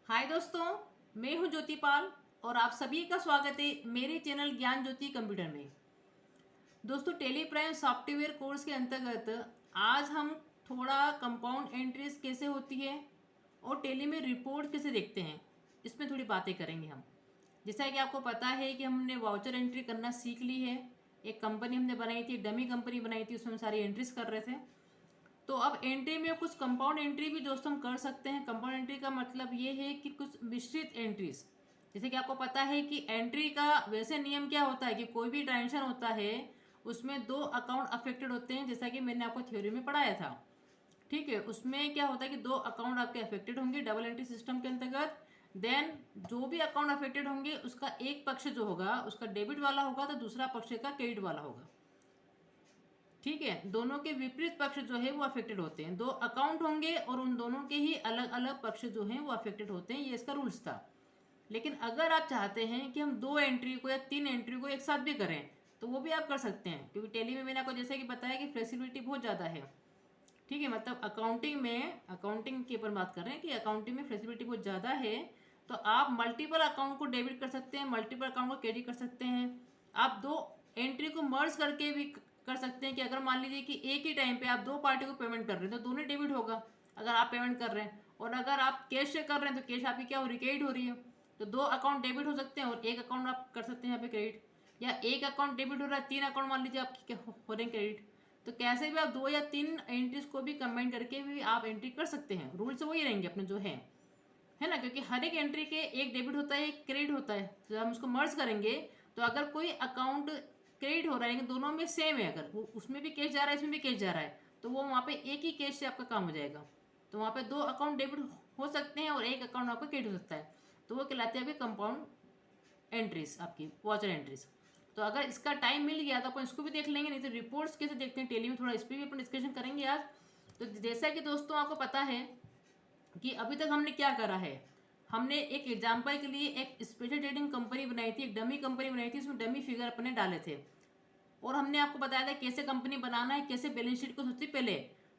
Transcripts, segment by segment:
हाय दोस्तों, मैं हूं ज्योति पाल और आप सभी का स्वागत है मेरे चैनल ज्ञान ज्योति कंप्यूटर में। दोस्तों, टेली प्राइम सॉफ्टवेयर कोर्स के अंतर्गत आज हम थोड़ा कंपाउंड एंट्रीज कैसे होती है और टेली में रिपोर्ट कैसे देखते हैं, इसमें थोड़ी बातें करेंगे हम। जैसा कि आपको पता है कि हमने वाउचर एंट्री करना सीख ली है। एक कंपनी हमने बनाई थी, डमी कंपनी बनाई थी, उसमें हम सारी एंट्रीज कर रहे थे। तो अब एंट्री में कुछ कंपाउंड एंट्री भी दोस्तों हम कर सकते हैं। कंपाउंड एंट्री का मतलब ये है कि कुछ मिश्रित एंट्रीज, जैसे कि आपको पता है कि एंट्री का वैसे नियम क्या होता है कि कोई भी ट्रांजेक्शन होता है उसमें दो अकाउंट अफेक्टेड होते हैं, जैसा कि मैंने आपको थ्योरी में पढ़ाया था। ठीक है, उसमें क्या होता है कि दो अकाउंट आपके अफेक्टेड होंगे डबल एंट्री सिस्टम के अंतर्गत। देन जो भी अकाउंट अफेक्टेड होंगे उसका एक पक्ष जो होगा उसका डेबिट वाला होगा तो दूसरा पक्ष का क्रेडिट वाला होगा। ठीक है, दोनों के विपरीत पक्ष जो है वो अफेक्टेड होते हैं। दो अकाउंट होंगे और उन दोनों के ही अलग अलग पक्ष जो हैं वो अफेक्टेड होते हैं, ये इसका रूल्स था। लेकिन अगर आप चाहते हैं कि हम दो एंट्री को या तीन एंट्री को एक साथ भी करें तो वो भी आप कर सकते हैं, क्योंकि टेली में मैंने आपको जैसे कि बताया कि फ्लेक्सिबिलिटी बहुत ज़्यादा है। ठीक है, मतलब अकाउंटिंग के ऊपर बात कर रहे हैं कि अकाउंटिंग में फ्लेक्सिबिलिटी बहुत ज़्यादा है। तो आप मल्टीपल अकाउंट को डेबिट कर सकते हैं, मल्टीपल अकाउंट को क्रेडिट कर सकते हैं। आप दो एंट्री को मर्ज करके भी कर सकते हैं कि अगर मान लीजिए कि एक ही टाइम पे आप दो पार्टी को पेमेंट कर रहे हैं तो दोनों डेबिट होगा अगर आप पेमेंट कर रहे हैं, और अगर आप कैश से कर रहे हैं तो कैश आपकी क्या हो रही, क्रेडिट हो रही है। तो दो अकाउंट डेबिट हो सकते हैं और एक अकाउंट आप कर सकते हैं यहाँ पे क्रेडिट, या एक अकाउंट डेबिट हो रहा है, तीन अकाउंट मान लीजिए आपके हो रहे हैं क्रेडिट। तो कैसे भी आप दो या तीन एंट्रीज को भी कंबाइन करके भी आप एंट्री कर सकते हैं। रूल्स वही रहेंगे अपने जो है ना, क्योंकि हर एक एंट्री के एक डेबिट होता है एक क्रेडिट होता है। तो जब हम उसको मर्ज करेंगे तो अगर कोई अकाउंट क्रेडिट हो रहा है लेकिन दोनों में सेम है, अगर वो उसमें भी कैश जा रहा है इसमें भी कैश जा रहा है, तो वो वहाँ पे एक ही कैश से आपका काम हो जाएगा। तो वहाँ पे दो अकाउंट डेबिट हो सकते हैं और एक अकाउंट आपका क्रेडिट हो सकता है, तो वो कहलाते हैं आपके कंपाउंड एंट्रीज, आपकी वॉचर एंट्रीज। तो अगर इसका टाइम मिल गया तो अपन इसको भी देख लेंगे, नहीं तो रिपोर्ट्स कैसे देखते हैं टेली में, थोड़ा इस पर भी अपन डिस्कशन करेंगे आज। तो जैसा कि दोस्तों आपको पता है कि अभी तक हमने क्या करा है, हमने एक एग्जाम्पल के लिए एक स्पेशल ट्रेडिंग कंपनी बनाई थी, एक डमी कंपनी बनाई थी, इसमें डमी फिगर अपने डाले थे। और हमने आपको बताया था कैसे कंपनी बनाना है, कैसे बैलेंस शीट को सबसे पहले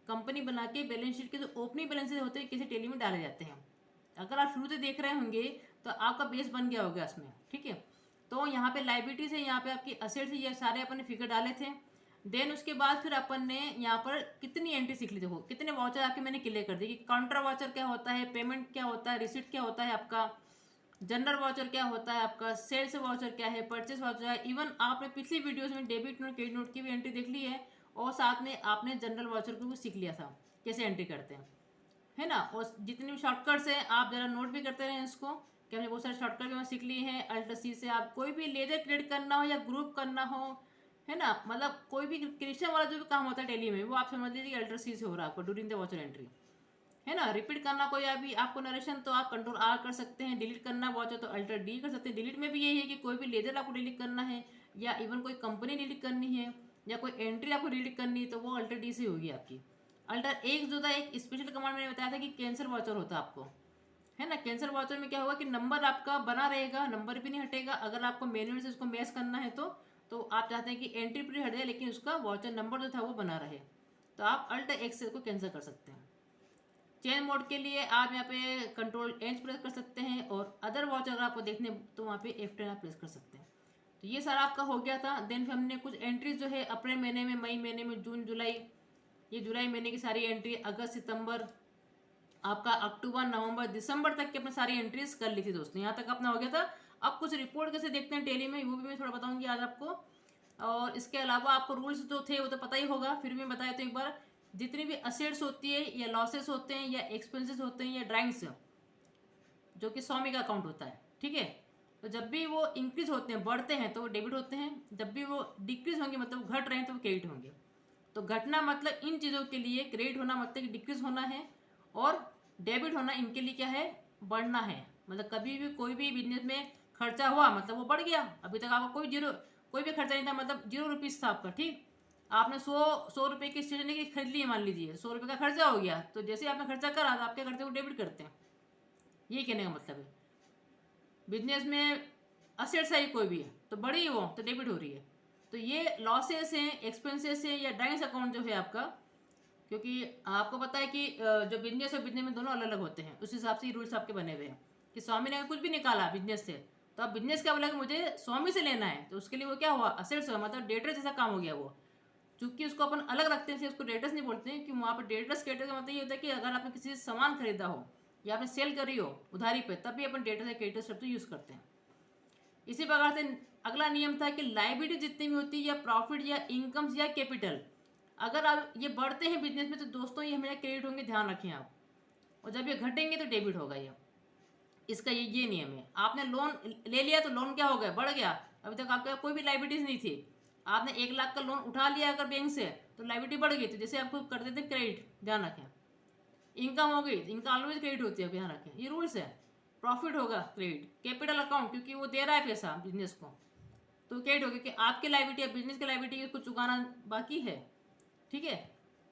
कंपनी बना के बैलेंस शीट के जो ओपनिंग बैलेंसेज होते हैं कैसे टेली में डाले जाते हैं। अगर आप शुरू से देख रहे होंगे तो आपका बेस बन गया होगा इसमें। ठीक है, तो यहाँ पे लाइबिलिटीज है, यहाँ पे आपकी असेट्स है, ये सारे अपन ने फिगर डाले थे। देन उसके बाद फिर अपन ने यहाँ पर कितनी एंट्री सीख ली, देखो कितने वाउचर आपके मैंने क्लियर कर दी कि काउंटर वाउचर क्या होता है, पेमेंट क्या होता है, रिसिट क्या होता है आपका, जनरल वाउचर क्या होता है आपका, सेल्स वाउचर क्या है, परचेस वाउचर है। इवन आपने पिछली वीडियोस में डेबिट नोट क्रेडिट नोट की भी एंट्री देख ली है, और साथ में आपने जनरल वाउचर को भी सीख लिया था कैसे एंट्री करते हैं, है ना। और जितने भी शॉर्टकट्स हैं आप जरा नोट भी करते रहें इसको, कि हमने बहुत सारे शॉर्टकट भी हम सीख लिए हैं। अल्ट सी से आप कोई भी लेजर क्रिएट करना हो या ग्रुप करना हो, है ना, मतलब कोई भी क्रिएशन वाला जो भी काम होता है टेली में वो आप समझ लीजिए कि अल्टर सी से हो रहा है आपको ड्यूरिंग द वॉचर एंट्री, है ना। रिपीट करना कोई अभी आपको नरेशन तो आप कंट्रोल आर कर सकते हैं, डिलीट करना वॉचर तो अल्टर डी कर सकते हैं। डिलीट में भी यही है कि कोई भी लेजर आपको डिलीट करना है या इवन कोई कंपनी डिलीट करनी है या कोई एंट्री आपको डिलीट करनी है तो वो अल्टर डी से होगी आपकी। अल्टर एक जो था, एक स्पेशल कमांड मैंने बताया था कि कैंसिल वॉचर होता है आपको, है ना। कैंसिल वॉचर में क्या होगा कि नंबर आपका बना रहेगा, नंबर भी नहीं हटेगा। अगर आपको मैनुअल से उसको मैच करना है तो आप चाहते हैं कि एंट्री भी हट जाए लेकिन उसका वॉचर नंबर जो था वो बना रहे, तो आप अल्ट एक्स को कैंसिल कर सकते हैं। चेन मोड के लिए आप यहाँ पे कंट्रोल एच प्रेस कर सकते हैं, और अदर वॉच अगर आपको देखने तो वहाँ पे F10 आप प्रेस कर सकते हैं। तो ये सारा आपका हो गया था। देन फिर हमने कुछ एंट्रीज जो है अप्रैल महीने में, मई महीने में, जून जुलाई, ये जुलाई महीने की सारी एंट्री, अगस्त सितंबर, आपका अक्टूबर नवंबर दिसंबर तक की अपनी सारी एंट्रीज कर ली थी दोस्तों, यहाँ तक अपना हो गया था। अब कुछ रिपोर्ट कैसे देखते हैं टेली में वो भी मैं थोड़ा बताऊंगी आज आपको। और इसके अलावा आपको रूल्स जो थे वो तो पता ही होगा, फिर भी बताया तो एक बार। जितनी भी असेट्स होती है या लॉसेस होते हैं या एक्सपेंसेस होते हैं या ड्राइंग्स, जो कि स्वामी का अकाउंट होता है, ठीक है, तो जब भी वो इंक्रीज होते हैं, बढ़ते हैं तो वो डेबिट होते हैं, जब भी वो डिक्रीज होंगे मतलब घट रहे हैं तो वो क्रेडिट होंगे। तो घटना मतलब इन चीज़ों के लिए, क्रेडिट होना मतलब कि डिक्रीज होना है, और डेबिट होना इनके लिए क्या है, बढ़ना है। मतलब कभी भी कोई भी बिजनेस में खर्चा हुआ मतलब वो बढ़ गया, अभी तक आपका कोई भी खर्चा नहीं था, मतलब 0 रुपीज़ था आपका, ठीक। आपने सौ रुपये की स्टेशनरी खरीद ली है, मान लीजिए 100 रुपये का खर्चा हो गया, तो जैसे ही आपने खर्चा करा तो आपके खर्चे को डेबिट करते हैं, ये कहने का मतलब है। बिजनेस में असेट्स है कोई भी है तो बढ़ी हो तो डेबिट हो रही है। तो ये लॉसेस हैं, एक्सपेंसेस हैं, या ड्राइंग्स अकाउंट जो है आपका, क्योंकि आपको पता है कि जो बिजनेस है बिजनेस में दोनों अलग अलग होते हैं, उस हिसाब से रूल्स आपके बने हुए हैं। कि स्वामी ने कुछ भी निकाला बिजनेस से, तो अब बिजनेस क्या बोला कि मुझे स्वामी से लेना है, तो उसके लिए वो क्या हुआ, असेट्स हुआ, मतलब डेटर जैसा काम हो गया वो। चूंकि उसको अपन अलग रखते हैं, उसको डेटर्स नहीं बोलते हैं, कि वहाँ पर डेटर्स क्रेडिटर्स का मतलब ये होता है कि अगर आपने किसी से सामान खरीदा हो या आपने सेल करी हो उधारी पे, तब भी अपन डेटर्स या क्रेडिटर्स शब्द यूज़ करते हैं। इसी प्रकार से अगला नियम था कि लाइबिलिटी जितनी भी होती है, या प्रॉफिट या इनकम्स या कैपिटल, अगर आप ये बढ़ते हैं बिजनेस में, तो दोस्तों ये हमेशा क्रेडिट होंगे, ध्यान रखें आप, और जब ये घटेंगे तो डेबिट होगा ये। इसका ये नियम है। आपने लोन ले लिया तो लोन क्या हो गया, बढ़ गया। अभी तक आपके कोई भी लाइबिलिटीज नहीं थी, आपने 1 लाख का लोन उठा लिया अगर बैंक से, तो लाइबिलिटी बढ़ गई, तो जैसे आपको कर देते क्रेडिट, ध्यान रखें। इनकम हो गई, इनकम ऑलवेज क्रेडिट होती है, ध्यान रखें, ये रूल्स है। प्रॉफिट होगा क्रेडिट, कैपिटल अकाउंट क्योंकि वो दे रहा है पैसा बिजनेस को, तो क्रेडिट होगा कि आपकी लाइबिलिटी या बिजनेस की लाइबिलिटी को चुकाना बाकी है, ठीक है।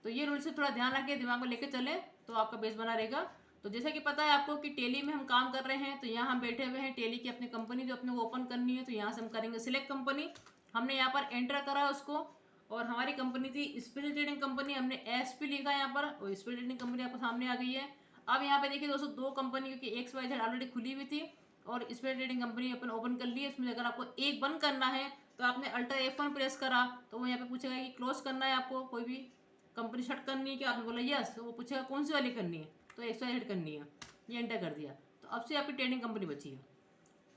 तो ये रूल से थोड़ा ध्यान रखें, दिमाग में लेके चले तो आपका बेस बना रहेगा। तो जैसा कि पता है आपको कि टेली में हम काम कर रहे हैं, तो यहाँ हम बैठे हुए हैं, टेली की अपनी कंपनी जो अपने को ओपन करनी है, तो यहाँ से हम करेंगे सिलेक्ट कंपनी। हमने यहाँ पर एंटर करा उसको, और हमारी कंपनी थी स्पेशल ट्रेडिंग कंपनी, हमने एसपी लिखा यहाँ पर, और स्पेशल ट्रेडिंग कंपनी आपको सामने आ गई है। अब यहाँ पे देखिए दोस्तों, 2 कंपनी, क्योंकि XYZ ऑलरेडी खुली हुई थी और स्पेशल ट्रेडिंग कंपनी अपन ओपन कर ली है। इसमें अगर आपको एक बंद करना है तो आपने अल्टर F1 प्रेस करा, तो वो यहाँ पे पूछेगा कि क्लोज करना है आपको, कोई भी कंपनी शट करनी है, कि आपने बोला यस, तो वो पूछेगा कौन सी वाली करनी है, तो XYZ करनी है, ये एंटर कर दिया, तो अब से आपकी ट्रेडिंग कंपनी बची है।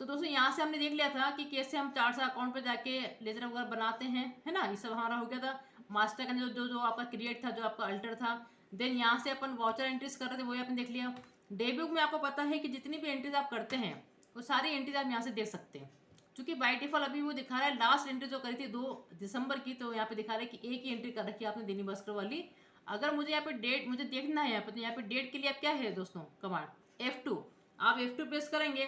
तो दोस्तों यहाँ से हमने देख लिया था कि कैसे हम चार्ट से अकाउंट पे जाके लेजर वगैरह बनाते हैं, है ना, ये सब हमारा हो गया था। मास्टर का जो जो जो आपका क्रिएट था, जो आपका अल्टर था, देन यहाँ से अपन वाउचर एंट्रीज कर रहे थे, वही आपने देख लिया। डे बुक में आपको पता है कि जितनी भी एंट्रीज आप करते हैं वो सारी एंट्रीज आप यहाँ से देख सकते हैं। क्योंकि बाई डिफॉल्ट अभी वो दिखा रहा है लास्ट एंट्री जो करी थी 2 दिसंबर की, तो यहाँ पे दिखा रहा है कि एक ही एंट्री कर रखी है आपने दैनिक भास्कर वाली। अगर मुझे यहाँ पे डेट मुझे देखना है यहाँ पे, तो यहाँ पे डेट के लिए आप क्या है दोस्तों, कमांड F2, आप F2 प्रेस करेंगे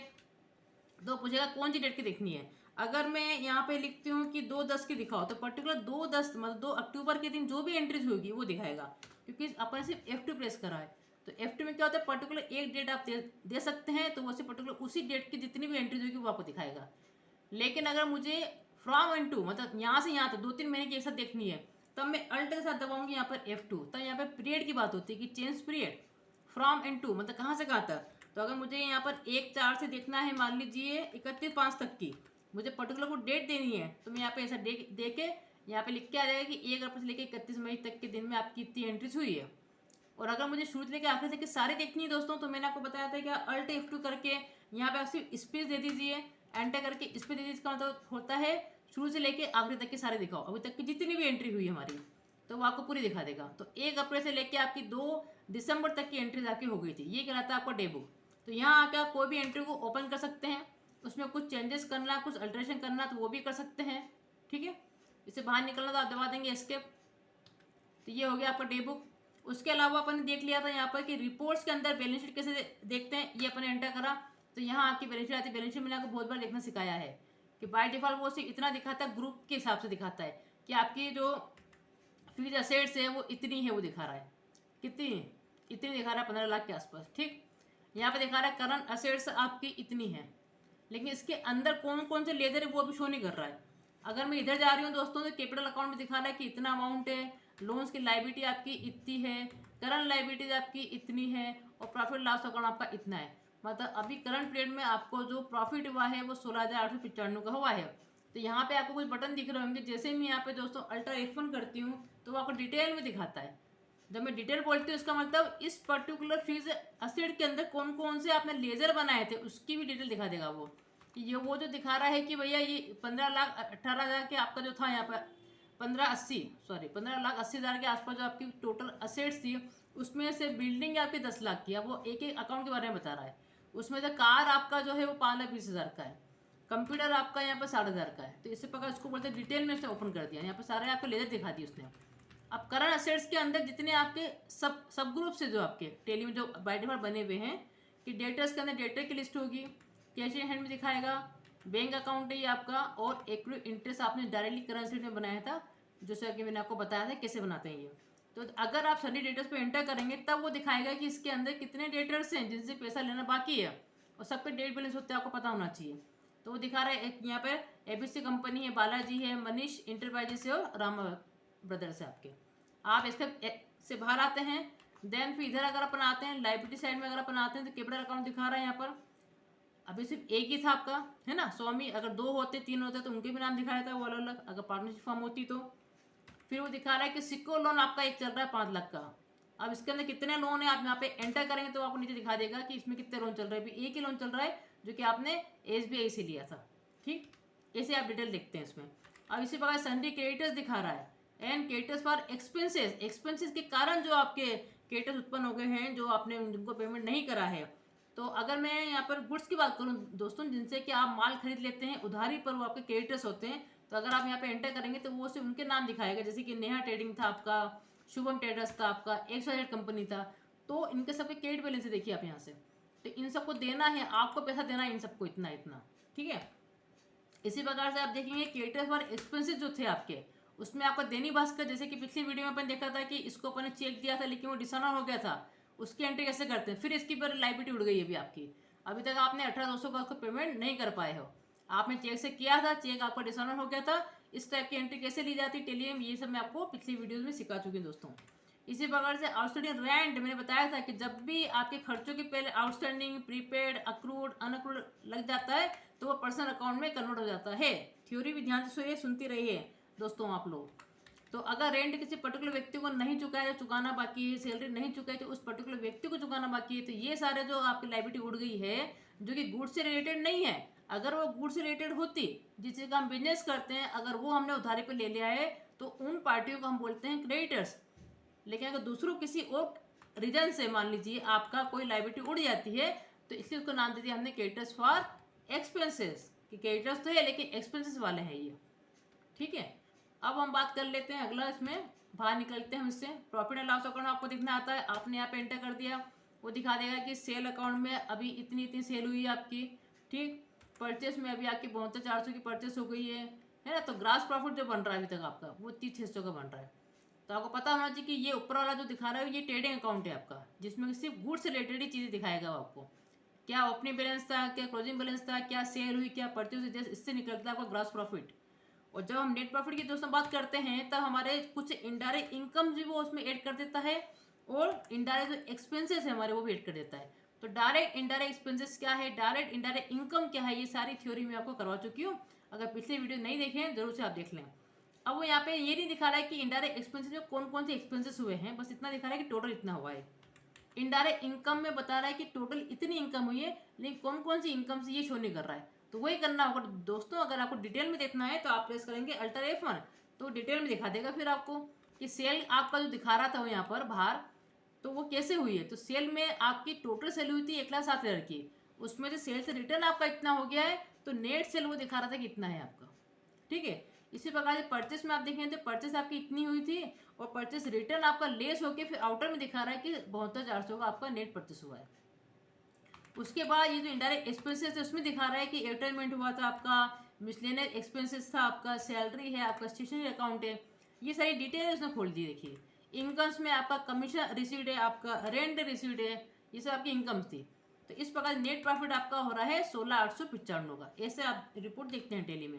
तो पूछेगा कौन सी डेट की देखनी है। अगर मैं यहाँ पे लिखती हूँ कि 2/10 की दिखाओ, तो पर्टिकुलर 2/10 मतलब 2 अक्टूबर के दिन जो भी एंट्रीज होगी वो दिखाएगा, क्योंकि अपन सिर्फ F2 प्रेस करा है। तो F2 में क्या होता है, पर्टिकुलर एक डेट आप दे सकते हैं, तो वो सिर्फ पर्टिकुलर उसी डेट की जितनी भी एंट्रीज होगी वो आपको दिखाएगा। लेकिन अगर मुझे फ्रॉम एंड टू, मतलब यहाँ से यहाँ तक 2-3 महीने की एक साथ देखनी है, तब मैं अल्ट के साथ दबाऊंगी यहाँ पर F2, तब यहाँ पर पीरियड की बात होती है कि change period from and to, मतलब कहाँ से कहाँ तक। तो अगर मुझे यहाँ पर 1/4 से देखना है, मान लीजिए 31/5 तक की, मुझे पर्टिकुलर को डेट देनी है, तो मैं यहाँ पे ऐसा दे के यहाँ पे लिख के आ जाएगा कि 1 अप्रैल से लेकर 31 मई तक के दिन में आपकी इतनी एंट्रीज हुई है। और अगर मुझे शुरू से लेकर आखिर तक सारी देखनी है दोस्तों, तो मैंने आपको बताया था कि अल्ट F2 करके यहाँ पे आप सिर्फ स्पेस दे दीजिए, एंटर करके स्पेस दे दीजिए। इसका मतलब होता है शुरू से लेके आखिरी तक के सारे दिखाओ, अभी तक की जितनी भी एंट्री हुई हमारी, तो वो आपको पूरी दिखा देगा। तो 1 अप्रैल से लेके आपकी 2 दिसंबर तक की एंट्रीज आपकी हो गई थी, ये कहलाता है आपका डे बुक। तो यहाँ आकर कोई भी एंट्री को ओपन कर सकते हैं, उसमें कुछ चेंजेस करना, कुछ अल्ट्रेशन करना, तो वो भी कर सकते हैं, ठीक है। इससे बाहर निकलना तो आप दबा देंगे एस्केप। तो ये हो गया आपका डे बुक। उसके अलावा अपन ने देख लिया था यहाँ पर कि रिपोर्ट्स के अंदर बैलेंस शीट कैसे देखते हैं, ये अपन ने एंटर करा, तो यहाँ आपकी बैलेंस शीट आती है। बैलेंस शीट मैंने आपको बहुत बार देखना सिखाया है कि बाय डिफॉल्ट वो सिर्फ इतना दिखाता है, ग्रुप के हिसाब से दिखाता है कि आपकी जो फिक्स्ड असेट्स है वो इतनी है, वो दिखा रहा है कितनी, इतनी दिखा रहा है 15 लाख के आसपास, ठीक। यहाँ पे दिखा रहा है करंट असेट्स आपकी इतनी है, लेकिन इसके अंदर कौन कौन से लेजर है वो अभी शो नहीं कर रहा है। अगर मैं इधर जा रही हूँ दोस्तों, तो कैपिटल अकाउंट में दिखा रहा है कि इतना अमाउंट है, लोन्स की लाइबिलिटी आपकी इतनी है, करंट लाइबिलिटीज आपकी इतनी है, और प्रॉफिट लॉस अकाउंट आपका इतना है। मतलब अभी करंट पीरियड में आपको जो प्रॉफिट हुआ है वो 16,895 का हुआ है। तो यहाँ पे आपको कुछ बटन दिख रहे होंगे, जैसे मैं यहाँ पे दोस्तों अल्टर F1 करती हूँ तो वो आपको डिटेल में दिखाता है। जब मैं डिटेल बोलती हूँ इसका मतलब इस पर्टिकुलर फिक्स असेट के अंदर कौन कौन से आपने लेजर बनाए थे उसकी भी डिटेल दिखा देगा वो। ये वो जो दिखा रहा है कि भैया ये 15,18,000 के आपका जो था यहाँ पर 15,80,000 के आसपास जो आपकी टोटल असेट्स थी, उसमें से बिल्डिंग आपकी 10 लाख की है, वो एक एक अकाउंट के बारे में बता रहा है। उसमें से कार आपका जो है वो 5,20,000 का है, कंप्यूटर आपका यहाँ पर 60,000 का है। तो इससे प्रकार इसको बोलते हैं डिटेल में उसने ओपन कर दिया, यहाँ पर सारे आपको लेजर दिखा दिए उसने। अब करंट असेट्स के अंदर जितने आपके सब ग्रुप से जो आपके टेली में जो बाय डिफॉल्ट बने हुए हैं, कि डेटर्स के अंदर डेटर की लिस्ट होगी, कैश इन हैंड में दिखाएगा, बैंक अकाउंट है ये आपका, और एक्रूड इंटरेस्ट आपने डायरेक्टली करंट असेट में बनाया था, जैसे कि मैंने आपको बताया था कैसे बनाते हैं ये। तो अगर आप सभी डेटर्स पे एंटर करेंगे तब वो दिखाएगा कि इसके अंदर कितने डेटर्स हैं जिनसे पैसा लेना बाकी है, और सब पे डेट बैलेंस होते हैं, आपको पता होना चाहिए। तो वो दिखा रहा है, एक यहाँ पर ABC कंपनी है, बालाजी है, मनीष इंटरप्राइजेस है, और रामा ब्रदर्स है आपके। आप इसके से बाहर आते हैं, देन फिर इधर अगर अपन आते हैं लाइबिलिटी साइड में, अगर अपन आते हैं तो कैपिटल अकाउंट दिखा रहा है यहाँ पर, अभी सिर्फ एक ही था आपका, है ना, स्वामी। अगर 2 होते 3 होते तो उनके भी नाम दिखा देता है वो अलग अलग, अगर पार्टनरशिप फॉर्म होती तो। फिर वो दिखा रहा है कि सिक्योर लोन आपका एक चल रहा है 5 लाख का। अब इसके अंदर कितने लोन है आप यहाँ पे एंटर करेंगे तो आपको नीचे दिखा देगा कि इसमें कितने लोन चल रहे हैं। अभी एक ही लोन चल रहा है जो कि आपने SBI से लिया था। ठीक, ऐसे आप डिटेल देखते हैं इसमें। अब इसी प्रकार सन्डी क्रेडिटर्स दिखा रहा है and creditors for expenses, expenses के कारण जो आपके क्रेडिटर्स उत्पन्न हो गए हैं, जो आपने जिनको पेमेंट नहीं करा है। तो अगर मैं यहाँ पर गुड्स की बात करूँ दोस्तों, जिनसे कि आप माल खरीद लेते हैं उधारी पर, वो आपके क्रेडिटर्स होते हैं। तो अगर आप यहाँ पे एंटर करेंगे तो वो सिर्फ उनके नाम दिखाएगा, जैसे कि नेहा ट्रेडिंग था आपका, शुभम ट्रेडर्स था आपका, XYZ कंपनी था। तो इनके सबके क्रेडिट बैलेंस देखिए आप यहाँ से। तो इन सबको देना है, आपको पैसा देना है इन सबको इतना इतना। ठीक है, इसी प्रकार से आप देखेंगे क्रेडिटर्स फॉर एक्सपेंसेस जो थे आपके, उसमें आपका दैनिक भास्कर, जैसे कि पिछली वीडियो में अपन देखा था कि इसको अपन ने चेक दिया था लेकिन वो डिसऑनर हो गया था, उसकी एंट्री कैसे करते हैं। फिर इसकी पर लाइबिलिटी उड़ गई है अभी आपकी, अभी तक आपने 18,200 का उसको पेमेंट नहीं कर पाए हो। आपने चेक से किया था, चेक आपका डिसऑनर हो गया था, इस टाइप की एंट्री कैसे ली जाती है टेलीग्राम, ये सब मैं आपको पिछली वीडियोज में सिखा चुकी हूँ दोस्तों। इसी प्रकार से आउटस्टैंडिंग रेंट मैंने बताया था कि जब भी आपके खर्चों के पहले आउटस्टैंडिंग, प्रीपेड, अक्रूड, अनअक्रूड लग जाता है तो वो पर्सनल अकाउंट में कन्वर्ट हो जाता है। थ्योरी भी ध्यान से सुनती रहिए दोस्तों आप लोग। तो अगर रेंट किसी पर्टिकुलर व्यक्ति को नहीं चुका है, चुकाना बाकी है, सैलरी नहीं चुका है तो उस पर्टिकुलर व्यक्ति को चुकाना बाकी है, तो ये सारे जो आपकी लाइबिलिटी उड़ गई है जो कि गुड्स से रिलेटेड नहीं है। अगर वो गुड्स से रिलेटेड होती, जिससे हम बिजनेस करते हैं, अगर वो हमने उधारी पर ले लिया है तो उन पार्टियों को हम बोलते हैं क्रेडिटर्स। लेकिन अगर दूसरों किसी और रीजन से मान लीजिए आपका कोई लाइबिलिटी उड़ जाती है तो इसलिए उसको नाम दे दिया हमने क्रेडिटर्स फॉर एक्सपेंसेस, कि क्रेडिटर्स तो है लेकिन एक्सपेंसेस वाले हैं ये। ठीक है, अब हम बात कर लेते हैं अगला, इसमें बाहर निकलते हैं हम इससे। प्रॉफिट एंड लॉस अकाउंट आपको दिखना आता है, आपने यहाँ पे एंटर कर दिया, वो दिखा देगा कि सेल अकाउंट में अभी इतनी इतनी सेल हुई है आपकी। ठीक, परचेस में अभी आपकी 72,400 की परचेस हो गई है ना। तो ग्रास प्रॉफिट जो बन रहा है अभी तक आपका वो 30,600 का बन रहा है। तो आपको पता होना चाहिए कि ये ऊपर वाला जो दिखा रहा है ये ट्रेडिंग अकाउंट है आपका, जिसमें सिर्फ गुड्स से रिलेटेड ही चीज़ें दिखाएगा वो आपको। क्या ओपनिंग बैलेंस था, क्या क्लोजिंग बैलेंस था, क्या सेल हुई, क्या परचेज हुई, इससे निकलता है आपका ग्रॉस प्रॉफिट। और जब हम नेट प्रॉफिट की दोस्तों बात करते हैं तब हमारे कुछ इनडायरेक्ट इनकम भी वो उसमें ऐड कर देता है, और इनडायरेक्ट जो एक्सपेंसेस है हमारे वो भी ऐड कर देता है। तो डायरेक्ट इनडायरेक्ट एक्सपेंसेस क्या है, डायरेक्ट इनडायरेक्ट इनकम क्या है, ये सारी थ्योरी मैं आपको करवा चुकी हूँ। अगर पिछले वीडियो नहीं देखे हैं जरूर से आप देख लें। अब वो यहाँ पे ये नहीं दिखा रहा है कि इनडायरेक्ट एक्सपेंसेस में कौन कौन से एक्सपेंसेस हुए हैं, बस इतना दिखा रहा है कि टोटल इतना हुआ है। इनडायरेक्ट इनकम में बता रहा है कि टोटल इतनी इनकम हुई है, लेकिन कौन कौन सी इनकम से ये शो नहीं कर रहा है। तो वही करना होगा दोस्तों। अगर आपको डिटेल में देखना है तो आप प्रेस करेंगे अल्टर F1, तो डिटेल में दिखा देगा फिर आपको कि सेल आपका जो दिखा रहा था वो यहाँ पर बाहर, तो वो कैसे हुई है। तो सेल में आपकी टोटल सेल हुई थी 1,07,000 की, उसमें से सेल से रिटर्न आपका इतना हो गया है, तो नेट सेल वो दिखा रहा था कि इतना है आपका। ठीक है, इसी प्रकार से परचेस में आप देखेंगे तो परचेस आपकी इतनी हुई थी, और परचेस रिटर्न आपका लेस होकर फिर आउटर में दिखा रहा है कि 72,400 का आपका नेट परचेस हुआ है। उसके बाद ये जो इंडायरेक्ट एक्सपेंसेस है उसमें दिखा रहा है कि एंटरटेनमेंट हुआ था आपका, मिसलेनियस एक्सपेंसेस था आपका, सैलरी है आपका, स्टेशनरी अकाउंट है, ये सारी डिटेल उसने खोल दी। देखिए इनकम्स में आपका कमीशन रिसीव्ड है, आपका रेंट रिसीव्ड है, ये सब आपकी इनकम्स थी। तो इस प्रकार नेट प्रॉफिट आपका हो रहा है 16,895 का, ऐसे आप रिपोर्ट देखते हैं टेली में।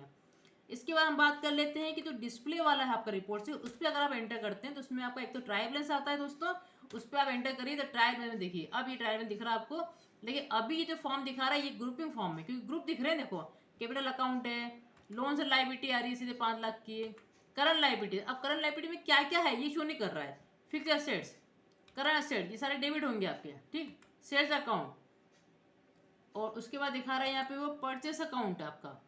इसके बाद हम बात कर लेते हैं कि जो डिस्प्ले वाला है आपका रिपोर्ट से, उस पर अगर आप एंटर करते हैं तो उसमें आपका एक तो ट्रायल बैलेंस आता है दोस्तों, उस पर आप एंटर करिए तो ट्रायल बैलेंस देखिए। अब ये ट्रायल बैलेंस दिख रहा है आपको, लेकिन अभी ये जो फॉर्म दिखा रहा है ये ग्रुपिंग फॉर्म में, क्योंकि ग्रुप दिख रहे हैं। देखो कैपिटल अकाउंट है, लोन से लाइबिलिटी आ रही है सीधे 5 लाख की, करंट लाइबिलिटी। अब करंट लाइबिलिटी में क्या क्या है ये शो नहीं कर रहा है। फिक्स एसेट्स, करंट एसेट, ये सारे डेबिट होंगे आपके। ठीक, सेल्स अकाउंट, और उसके बाद दिखा रहा है यहाँ पे वो परचेस अकाउंट है आपका।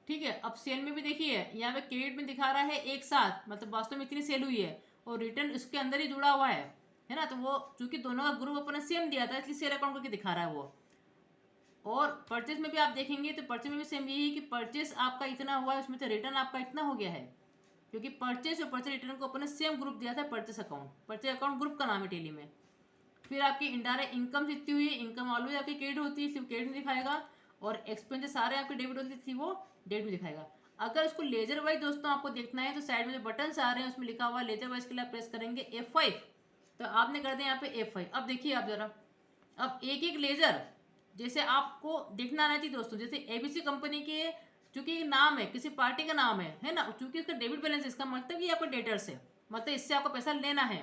ठीक है, अब सेल में भी देखिए यहाँ पे क्रेडिट में दिखा रहा है एक साथ, मतलब वास्तव में इतनी सेल हुई है, और रिटर्न उसके अंदर ही जुड़ा हुआ है ना। तो वो चूंकि दोनों का ग्रुप अपने सेम दिया था इसलिए सेल अकाउंट करके दिखा रहा है वो। और परचेस में भी आप देखेंगे तो परचेस में भी सेम यही है कि परचेस आपका इतना हुआ है, उसमें से रिटर्न आपका इतना हो गया है, क्योंकि परचेस और परचेस रिटर्न को अपने सेम ग्रुप दिया था purchase account. Purchase account group का नाम है टेली में। फिर आपकी इनडायरेक्ट इनकम जितनी हुई है, इनकम ऑलवेज आपकी क्रेडिट होती है, सिर्फ क्रेडिट में दिखाएगा, और एक्सपेंसेस सारे आपके डेबिट होती थी वो डेबिट में दिखाएगा। अगर उसको लेजर वाइज दोस्तों आपको देखना है तो साइड में जो बटन आ रहे हैं उसमें लिखा हुआ लेजर वाइज के लिए आप प्रेस करेंगे F5, तो आपने कर दिया यहाँ पे F5। अब देखिए आप जरा, अब एक एक लेजर जैसे आपको देखना आना चाहिए दोस्तों। जैसे ABC कंपनी के चूंकि नाम है, किसी पार्टी का नाम है ना, चूंकि इसका डेबिट बैलेंस, इसका मतलब ये आपको डेटर्स है, मतलब इससे आपको पैसा लेना है,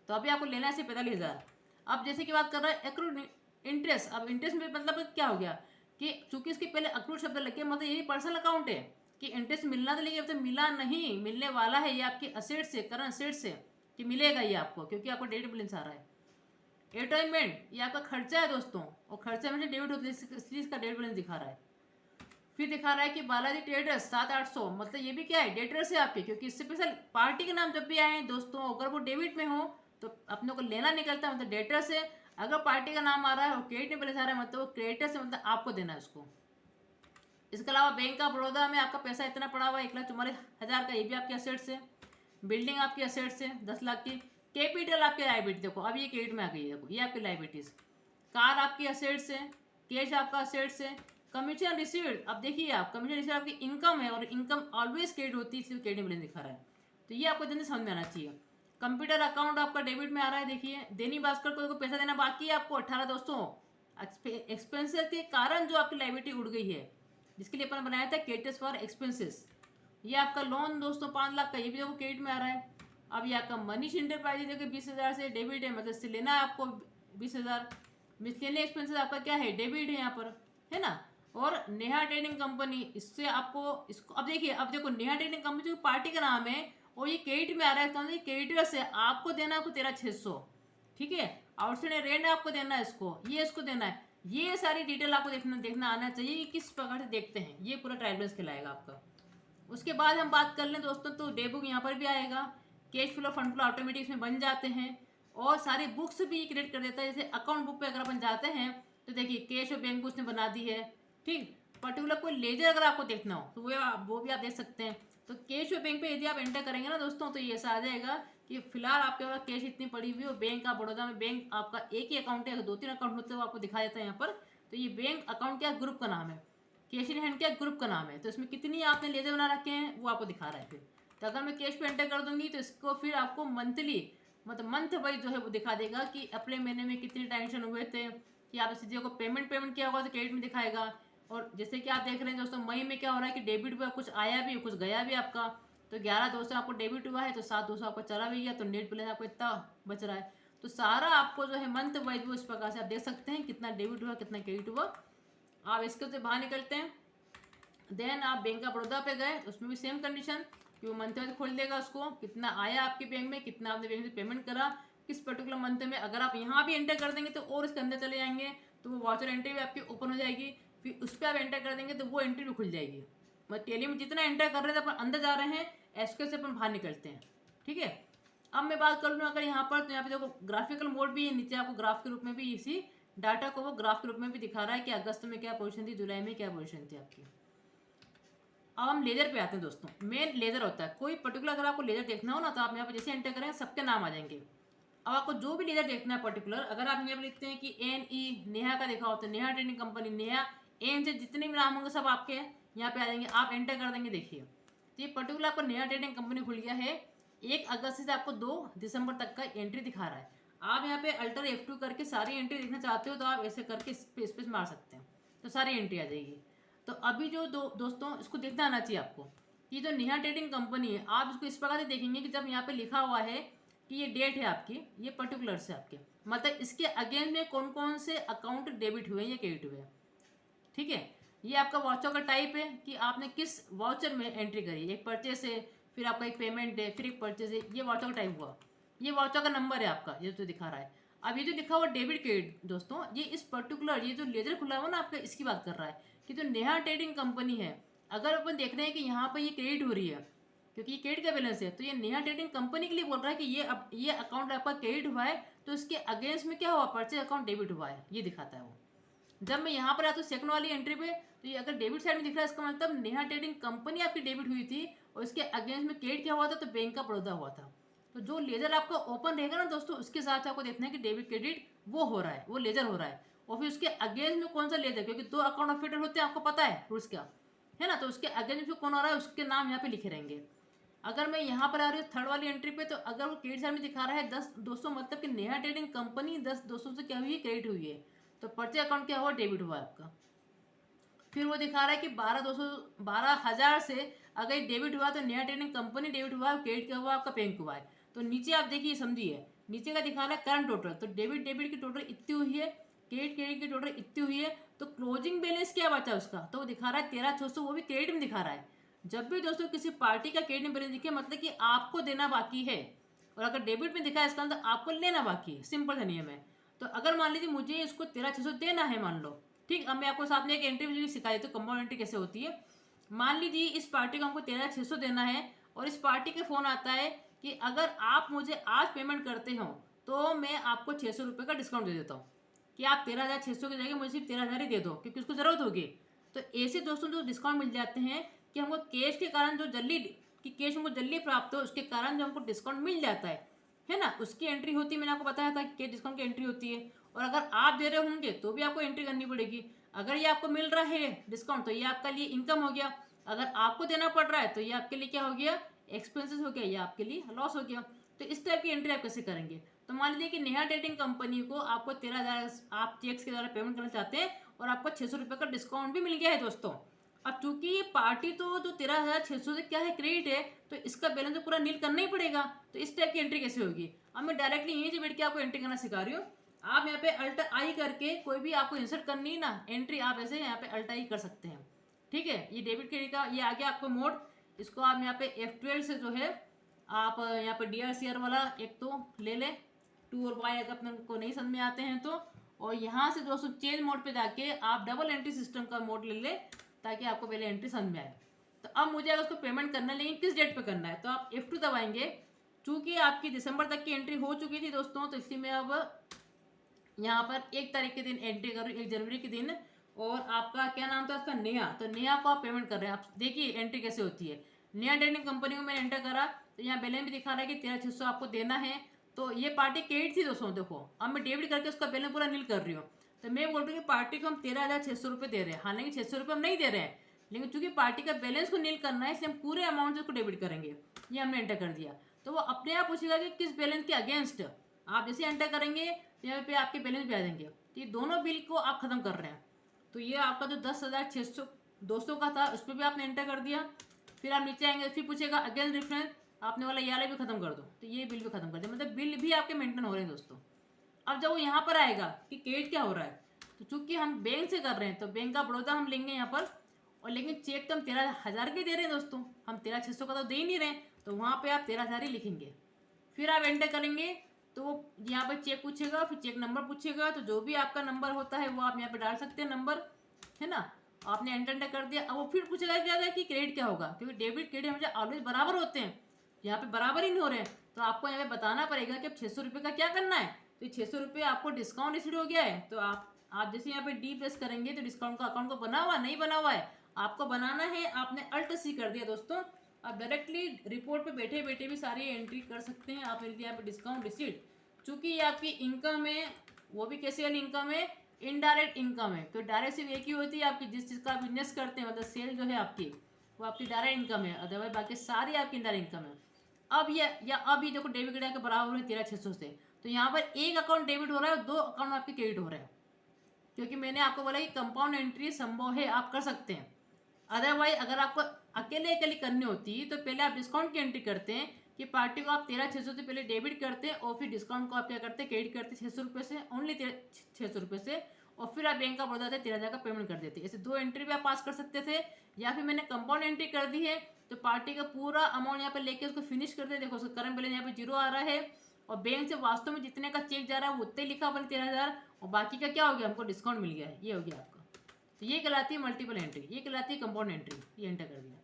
तो अभी आपको लेना है सिर्फ 45,000। अब जैसे कि बात कर रहा है एक्रूड इंटरेस्ट, अब इंटरेस्ट में मतलब क्या हो गया कि चूंकि इसके पहले अक्रूड शब्द लग गया, मतलब ये पर्सनल अकाउंट है कि इंटरेस्ट मिलना तो, लेकिन अब तो मिला नहीं, मिलने वाला है, ये आपकी असेट से, करंट असेट से कि मिलेगा ये आपको, क्योंकि आपको डेबिट बैलेंस आ रहा है। एंटरटेनमेंट ये आपका खर्चा है दोस्तों, और खर्चा में डेबिट होता है, इसलिए इसका डेबिट बैलेंस दिखा रहा है। फिर दिखा रहा है कि बालाजी ट्रेडर्स 7-800, मतलब ये भी क्या है, डेटर्स है आपके, क्योंकि इससे पैसा पार्टी के नाम जब भी आए दोस्तों, अगर वो डेबिट में हो तो अपने को लेना निकलता है, मतलब डेटर्स है। अगर पार्टी का नाम आ रहा है और क्रेडिट में बैलेंस आ रहा है, मतलब वो क्रेडिटर्स है, मतलब आपको देना है उसको। इसके अलावा बैंक ऑफ बड़ौदा में आपका पैसा इतना पड़ा हुआ है 1,44,000 का, ये भी आपके असेट्स है। बिल्डिंग आपकी असेट्स है 10 लाख की। कैपिटल आपकी लाइबिलिटी, देखो अब ये क्रेडिट में आ गई है, देखो ये आपकी लाइबिलिटीज। कार आपकी असेट्स है, कैश आपका असेट्स है। कमीशन रिसीव्ड, अब देखिए आप, कमीशन रिसीव्ड आपकी इनकम है, और इनकम ऑलवेज क्रेडिट होती है, इसलिए क्रेडिट बैलेंस दिखा रहा है। तो ये आपको जल्दी समझ में आना चाहिए। कंप्यूटर अकाउंट आपका डेबिट में आ रहा है, देखिए दैनिक भास्कर को पैसा देना बाकी है आपको 18 दोस्तों। एक्सपेंसेस के कारण जो आपकी लाइबिलिटी उड़ गई है, जिसके लिए अपन बनाया था क्रेडिट्स फॉर एक्सपेंसेस। ये आपका लोन दोस्तों 5 लाख का, ये भी देखो क्रेडिट में आ रहा है। अब ये आपका मनीष इंटरप्राइजेज देखो 20,000 से डेबिट है, मतलब इससे लेना है आपको 20,000। मिसलेनियस एक्सपेंसेस आपका क्या है, डेबिट है यहाँ पर, है ना। और नेहा ट्रेडिंग कंपनी, इससे आपको इसको, अब देखिए, अब देखो नेहा ट्रेडिंग कंपनी जो पार्टी का नाम है और ये क्रेडिट में आ रहा है, मतलब क्रेडिटर से आपको देना है 13,600, ठीक है। आउटस्टैंडिंग रेंट आपको देना है इसको, ये इसको देना है। ये सारी डिटेल आपको देखना आना चाहिए कि किस प्रकार से देखते हैं, ये पूरा ट्रायल बैलेंस खिलाएगा आपका। उसके बाद हम बात कर लें दोस्तों, तो डे बुक यहाँ पर भी आएगा। Cash flow, fund flow automatic इसमें बन जाते हैं, और सारी बुक्स भी क्रिएट कर देता है। जैसे अकाउंट बुक पे अगर अपन जाते हैं तो देखिए कैश और बैंक बुक उसने बना दी है, ठीक। पर्टिकुलर कोई लेजर अगर आपको देखना हो तो वो भी आप देख सकते हैं। तो कैश और बैंक पे यदि आप एंटर करेंगे ना दोस्तों, तो ये ऐसा आ जाएगा कि फिलहाल आपके पास कैश इतनी पड़ी हुई है, और बैंक ऑफ बड़ौदा में बैंक आपका एक ही अकाउंट है, अगर 2-3 अकाउंट होते हैं वो आपको दिखा देता है यहाँ पर। तो ये बैंक अकाउंट क्या ग्रुप का नाम है, कैश इन हैंड क्या ग्रुप का नाम है, तो इसमें कितनी आपने लेजर बना रखे हैं वो आपको दिखा रहा है। फिर तो अगर मैं कैश पे एंटर कर दूंगी तो इसको फिर आपको मंथली, मतलब मंथ वाइज जो है वो दिखा देगा कि अगले महीने में कितने ट्रांजेक्शन हुए थे, कि आप चीज़ों को पेमेंट किया होगा तो क्रेडिट में दिखाएगा। और जैसे कि आप देख रहे हैं दोस्तों, मई में क्या हो रहा है कि डेबिट हुआ, कुछ आया भी कुछ गया भी आपका। तो 11,200 आपको डेबिट हुआ है, तो 7,200 आपको चला भी गया, तो नेट बैलेंस आपको इतना बच रहा है। तो सारा आपको जो है मंथ वाइज वो इस प्रकार से आप देख सकते हैं, कितना डेबिट हुआ कितना क्रेडिट हुआ। आप इसके से बाहर निकलते हैं, देन आप बैंक ऑफ बड़ौदा पे गए, उसमें भी सेम कंडीशन कि वो मंथ वाइज खोल देगा उसको, कितना आया आपके बैंक में, कितना आपने बैंक से पेमेंट करा किस पर्टिकुलर मंथ में। अगर आप यहाँ भी एंटर कर देंगे तो और इसके अंदर चले जाएंगे, तो वो वाउचर एंट्री भी आपकी ओपन हो जाएगी। फिर उस पर आप एंटर कर देंगे तो वो एंट्री भी खुल जाएगी। मतलब टेली में जितना एंटर कर रहे थे अपन अंदर जा रहे हैं, एसक्यूएल से अपन बाहर निकलते हैं, ठीक है। अब मैं बात कर लूँ अगर यहाँ पर, तो यहाँ पे देखो ग्राफिकल मोड भी है, नीचे आपको ग्राफ के रूप में भी इसी डाटा को वो ग्राफ के रूप में भी दिखा रहा है कि अगस्त में क्या पोजीशन थी, जुलाई में क्या पोजीशन थी आपकी। अब हम लेजर पे आते हैं दोस्तों। मेन लेजर होता है, कोई पर्टिकुलर अगर आपको लेजर देखना हो ना, तो आप यहाँ पे जैसे एंटर करेंगे सबके नाम आ जाएंगे। अब आपको जो भी लेजर देखना है पर्टिकुलर, अगर आप यहाँ पे लिखते हैं कि NE नेहा का देखा होता है, Neha trading company, Neha N से जितने भी नाम होंगे सब आपके यहाँ पे आ जाएंगे। आप एंटर कर देंगे, देखिए तो ये पर्टिकुलर आपको नेहा ट्रेडिंग कंपनी खुल गया है। 1 अगस्त से आपको 2 दिसंबर तक का एंट्री दिखा रहा है। आप यहाँ पे अल्टर F2 करके सारी एंट्री देखना चाहते हो तो आप ऐसे करके स्पेस मार सकते हैं, तो सारी एंट्री आ जाएगी। तो अभी जो दोस्तों इसको देखना आना चाहिए आपको, ये जो नेहा ट्रेडिंग कंपनी है, आप इसको इस प्रकार से देखेंगे कि जब यहाँ पे लिखा हुआ है कि ये डेट है आपकी, ये पर्टिकुलर्स है आपके, मतलब इसके अगेंस्ट में कौन कौन से अकाउंट डेबिट हुए हैं या क्रेडिट हुए हैं, ठीक है। ये आपका वाउचर का टाइप है कि आपने किस वाउचर में एंट्री करी, एक परचेस है, फिर आपका एक पेमेंट है, फिर एक परचेस है, ये वाउचर का टाइप हुआ। ये वाउचर का नंबर है आपका, ये जो दिखा रहा है। अब ये जो लिखा हुआ डेबिट क्रेडिट दोस्तों, ये इस पर्टिकुलर ये जो लेजर खुला हुआ ना आपका, इसकी बात कर रहा है कि जो नेहा ट्रेडिंग कंपनी है, अगर अपन देख रहे हैं कि यहाँ पर ये क्रेडिट हो रही है क्योंकि ये क्रेडिट का बैलेंस है, तो ये नेहा ट्रेडिंग कंपनी के लिए बोल रहा है कि ये अकाउंट आपका क्रेडिट हुआ है, तो इसके अगेंस्ट में क्या हुआ, परचेज अकाउंट डेबिट हुआ है, ये दिखाता है वो। जब मैं यहाँ पर आता हूँ सेकंड वाली एंट्री पे, तो ये अगर डेबिट साइड में दिख रहा है, इसका मतलब नेहा ट्रेडिंग कंपनी आपकी डेबिट हुई थी, और इसके अगेंस्ट में क्रेडिट क्या हुआ था, तो बैंक ऑफ बड़ौदा हुआ था। तो जो लेजर आपका ओपन रहेगा ना दोस्तों, उसके साथ आपको देखना है कि डेबिट क्रेडिट वो हो रहा है, वो लेजर हो रहा है। और फिर उसके अगेंस्ट में कौन सा लेजर, क्योंकि 2 अकाउंट ऑफ फेडर होते हैं, आपको पता है रूल्स क्या है ना, तो उसके अगेंस्ट में कौन हो रहा है उसके नाम यहाँ पे लिखे रहेंगे। अगर मैं यहाँ पर आ रही हूँ थर्ड वाली एंट्री पे, तो अगर वो क्रेडिट साइड में दिखा रहा है 10,200, मतलब कि नेहा ट्रेडिंग कंपनी 10,200 से क्या हुई है, क्रेडिट हुई है, तो परचेज अकाउंट क्या हुआ, डेबिट हुआ आपका। फिर वो दिखा रहा है कि 12,000 से अगर डेबिट हुआ तो नेहा ट्रेडिंग कंपनी डेबिट हुआ, क्रेडिट क्या हुआ आपका, बैंक हुआ है। तो नीचे आप देखिए समझिए, नीचे का दिखा रहा है करंट टोटल, तो डेबिट की टोटल इतनी हुई है, क्रेडिट की टोटल इतनी हुई है, तो क्लोजिंग बैलेंस क्या बचा उसका, तो वो दिखा रहा है 13,600, वो भी क्रेडिट में दिखा रहा है। जब भी दोस्तों किसी पार्टी का क्रेडिट बैलेंस दिखे, मतलब कि आपको देना बाकी है, और अगर डेबिट में दिखा है इसका मतलब आपको लेना बाकी है। सिंपल सा नियम है। तो अगर मान लीजिए मुझे इसको 13,600 देना है, मान लो, ठीक। अब मैं आपको साथ में एक एंट्री भी सिखा देती हूँ, कंपाउंड एंट्री कैसे होती है। मान लीजिए इस पार्टी को हमको 13,600 देना है, और इस पार्टी के फोन आता है कि अगर आप मुझे आज पेमेंट करते हो तो मैं आपको 600 रुपये का डिस्काउंट दे देता हूँ, कि आप 13,600 की जगह मुझे सिर्फ 13,000 ही दे दो, क्योंकि उसको ज़रूरत होगी। तो ऐसे दोस्तों जो डिस्काउंट मिल जाते हैं कि हमको कैश के कारण जो जल्दी, कि कैश हमको जल्दी प्राप्त हो, उसके कारण जो हमको डिस्काउंट मिल जाता है ना, उसकी एंट्री होती है। मैंने आपको बताया था कि डिस्काउंट की एंट्री होती है। और अगर आप दे रहे होंगे तो भी आपको एंट्री करनी पड़ेगी। अगर ये आपको मिल रहा है डिस्काउंट, तो ये आपके लिए इनकम हो गया। अगर आपको देना पड़ रहा है तो ये आपके लिए क्या हो गया, एक्सपेंसेस हो गया, ये आपके लिए लॉस हो गया। तो इस टाइप की एंट्री आप कैसे करेंगे। तो मान लीजिए कि नेहा ट्रेडिंग कंपनी को आपको 13,000 आप चेक्स के द्वारा पेमेंट करना चाहते हैं, और आपको 600 रुपये का डिस्काउंट भी मिल गया है दोस्तों। अब चूंकि ये पार्टी तो जो 13,600 से क्या है, क्रेडिट है, तो इसका बैलेंस तो पूरा नील करना ही पड़ेगा। तो इस टाइप की एंट्री कैसे होगी। अब मैं डायरेक्टली यहीं से बैठ के आपको एंट्री करना सिखा रही हूँ। आप यहाँ पे अल्ट आई करके कोई भी आपको इंसर्ट करनी है ना एंट्री, आप ऐसे यहाँ पे अल्ट आई कर सकते हैं, ठीक है। ये डेबिट क्रेडिट का ये आ गया आपको मोड। इसको आप यहाँ पे F12 से जो है आप यहाँ पे DRCR वाला एक तो ले लें, 2 और Y अगर अपने को नहीं समझ में आते हैं तो। और यहाँ से दोस्तों चेंज मोड पे जाके आप डबल एंट्री सिस्टम का मोड ले लें, ताकि आपको पहले एंट्री समझ में आए। तो अब मुझे अगर उसको पेमेंट करना है, लेकिन किस डेट पे करना है, तो आप F2 दबाएंगे। चूँकि आपकी दिसंबर तक की एंट्री हो चुकी थी दोस्तों, तो इसलिए मैं अब यहाँ पर 1 तारीख के दिन एंट्री कर रही हूँ, 1 जनवरी के दिन। और आपका क्या नाम था उसका, नेहा। तो नेहा को आप पेमेंट कर रहे हैं। आप देखिए एंट्री कैसे होती है। नेहा ट्रेडिंग कंपनी को मैंने एंटर करा, तो यहाँ बैलेंस भी दिखा रहा है कि 13,600 आपको देना है। तो ये पार्टी क्रेडिट थी दोस्तों, देखो अब मैं डेबिट करके उसका बैलेंस पूरा नील कर रही हूँ। तो मैं बोल रही हूँ कि पार्टी को हम 13,600 रुपये दे रहे हैं। हालांकि 600 रुपये हम नहीं दे रहे हैं, लेकिन चूंकि पार्टी का बैलेंस को नील करना है, इसलिए हम पूरे अमाउंट से उसको डेबिट करेंगे। ये हमने एंटर कर दिया। तो वो अपने आप पूछेगा कि किस बैलेंस के अगेंस्ट। आप जैसे एंटर करेंगे तो यहाँ पे आपके बैलेंस भी आ जाएंगे। तो ये दोनों बिल को आप खत्म कर रहे हैं। तो ये आपका जो 10,600 200 का था, उस पर भी आपने एंटर कर दिया। फिर आप नीचे आएंगे, फिर पूछेगा अगेंस्ट डिफरेंस, आपने वाला ये वाला भी खत्म कर दो। तो ये बिल भी खत्म कर दिया, मतलब बिल भी आपके मेंटेन हो रहे हैं दोस्तों। अब जब वो यहाँ पर आएगा कि क्रेडिट क्या हो रहा है, तो चूंकि हम बैंक से कर रहे हैं, तो बैंक का बड़ौदा हम लेंगे यहाँ पर। और लेकिन चेक तो हम 13,000 के दे रहे हैं दोस्तों, हम 13,600 का तो दे ही नहीं रहे हैं। तो वहाँ पर आप 13,000 ही लिखेंगे। फिर आप एंटर करेंगे, तो यहाँ पर चेक पूछेगा, फिर चेक नंबर पूछेगा। तो जो भी आपका नंबर होता है वो आप यहाँ पे डाल सकते हैं, नंबर, है ना। आपने एंटर कर दिया। अब वो फिर पूछेगा क्या था कि क्रेडिट क्या होगा, क्योंकि डेबिट क्रेडिट हमेशा ऑलवेज बराबर होते हैं। यहाँ पे बराबर ही नहीं हो रहे हैं, तो आपको यहाँ पे बताना पड़ेगा कि अब 600 रुपये का क्या करना है। तो 600 रुपये आपको डिस्काउंट इसलिए हो गया है। तो आप जैसे यहाँ पे डी प्रेस करेंगे तो डिस्काउंट का अकाउंट को बना हुआ नहीं बना हुआ है, आपको बनाना है। आपने अल्ट सी कर दिया दोस्तों। आप डायरेक्टली रिपोर्ट पे बैठे बैठे भी सारी एंट्री कर सकते हैं। आप यहाँ पे डिस्काउंट रिसीट, चूँकि ये आपकी इनकम है, वो भी कैसे वाली इनकम है, इनडायरेक्ट इनकम है। तो डायरेक्ट सिर्फ एक ही होती है आपकी, जिस चीज़ का आप बिजनेस करते हैं, मतलब सेल जो है आपकी, वो आपकी डायरेक्ट इनकम है। अदरवाइज बाकी सारी आपकी इनडायरेक्ट इनकम है। अब ये देखो डेबिट क्रेडिट के बराबर है 13,600 से। तो यहाँ पर एक अकाउंट डेबिट हो रहा है और 2 अकाउंट आपके क्रेडिट हो रहे हैं, क्योंकि मैंने आपको बोला कि कंपाउंड एंट्री संभव है, आप कर सकते हैं। अदरवाइज अगर आपको अकेले अकेले करनी होती तो पहले आप डिस्काउंट की एंट्री करते हैं, कि पार्टी को आप 13,600 से पहले डेबिट करते हैं, और फिर डिस्काउंट को आप क्या करते हैं, क्रेडिट करते हैं 600 रुपये से, ओनली 600 रुपये से। और फिर आप बैंक का बड़ौदा से 13,000 का पेमेंट कर देते। ऐसे 2 एंट्री भी आप पास कर सकते थे। या फिर मैंने कंपाउंड एंट्री कर दी है, तो पार्टी का पूरा अमाउंट यहाँ पे लेके उसको फिनिश कर दे। देखो उसका करंट बैलेंस यहाँ पे 0 आ रहा है, और बैंक से वास्तव में जितने का चेक जा रहा है वो उतने लिखा अपने 13,000, और बाकी का क्या हो गया, हमको डिस्काउंट मिल गया है। ये हो गया आपका। तो ये कहलाती है मल्टीपल एंट्री, ये कहलाती है कंपाउंड एंट्री। ये एंटर कर दिया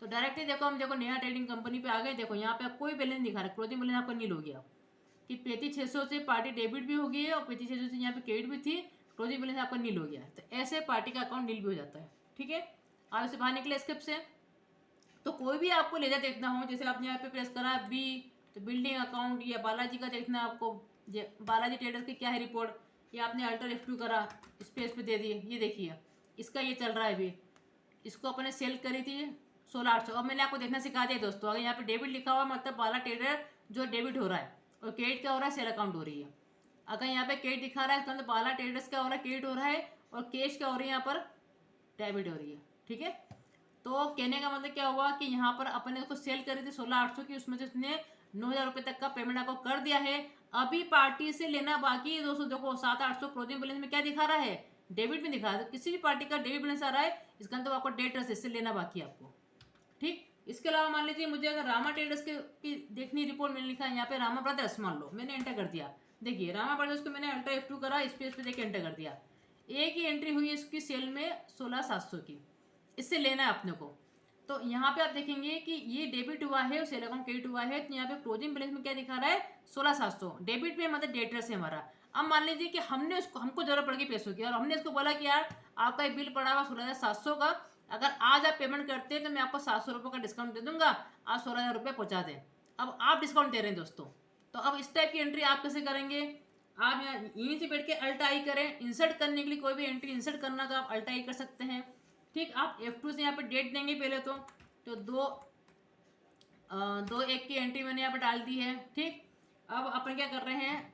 तो डायरेक्टली देखो हम देखो नेहा ट्रेडिंग कंपनी पे आ गए। देखो यहाँ पे आप कोई बैलेंस दिखा रहा है, क्लोजिंग बैलेंस आपका नील हो गया कि 35,600 से पार्टी डेबिट भी हो गई है, और 35,600 से यहाँ पे क्रेडिट भी थी, क्लोजिंग बैलेंस आपका नील हो गया है। तो ऐसे पार्टी का अकाउंट नील भी हो जाता है, ठीक है। आप इसे बाहर निकले स्किप से। तो कोई भी आपको लेजर देखना हो, जैसे आपने यहाँ पे प्रेस करा बी, तो बिल्डिंग अकाउंट या बालाजी का देखना है आपको, बालाजी ट्रेडर्स की क्या है रिपोर्ट, ये आपने अल्टर F2 करा, स्पेस पे दे दिए। ये देखिए इसका ये चल रहा है अभी, इसको अपने सेल करी थी 16,800। अब मैंने आपको देखना सिखा दिया दोस्तों। अगर यहाँ पे डेबिट लिखा हुआ मतलब बाला ट्रेडर जो डेबिट हो रहा है, और क्रेडिट क्या हो रहा है, सेल अकाउंट हो रही है। अगर यहाँ पे क्रेडिट दिखा रहा है तो मतलब बाला ट्रेडर्स क्या हो रहा है, क्रेडिट हो रहा है, और कैश क्या हो रही है, यहाँ पर डेबिट हो रही है, ठीक है। तो कहने का मतलब क्या हुआ कि यहाँ पर अपने को सेल करी थी 16,800 की, उसमें से उसने 9,000 रुपये तक का पेमेंट आपको कर दिया है। अभी पार्टी से लेना बाकी है दोस्तों। देखो 700-800 क्लोजिंग बैलेंस में क्या दिखा रहा है, डेबिट में दिखा रहा है। तो किसी भी पार्टी का डेबिट बैलेंस आ रहा है, इसका मतलब आपको डेटर्स इससे लेना बाकी है आपको। ठीक, इसके अलावा मान लीजिए मुझे अगर रामा ट्रेडर्स की देखनी रिपोर्ट मैंने लिखा है यहाँ पे रामा ब्रदर्स, मान लो मैंने एंटर कर दिया। देखिए रामा ब्रदर्स को मैंने अल्ट्रा F2 करा, स्पेस पे देके एंटर कर दिया। एक ही एंट्री हुई है इसकी सेल में 16,700 की, इससे लेना है अपने को। तो यहाँ पे आप देखेंगे कि ये डेबिट हुआ है और सेल अकाउंट क्रेडिट हुआ है। तो यहाँ पे क्लोजिंग बैलेंस में क्या दिखा रहा है, 16,700 डेबिट में, मतलब डेटर से हमारा। अब मान लीजिए कि हमने उसको, हमको जरूरत पड़ गई पैसों की और हमने इसको बोला कि यार आपका ये बिल पड़ा हुआ 16,700 का, अगर आज आप पेमेंट करते हैं तो मैं आपको 700 रुपये का डिस्काउंट दे दूंगा, आप 16,000 रुपये पहुँचा दें। अब आप डिस्काउंट दे रहे हैं दोस्तों, तो अब इस टाइप की एंट्री आप कैसे करेंगे। आप यहाँ यहीं से बैठ के अल्ट आई करें, इंसर्ट करने के लिए कोई भी एंट्री इंसर्ट करना तो आप अल्ट आई कर सकते हैं। ठीक, आप F2 से यहाँ पे डेट देंगे पहले तो 2/1 की एंट्री मैंने यहाँ पे डाल दी है। ठीक, अब अपन क्या कर रहे हैं,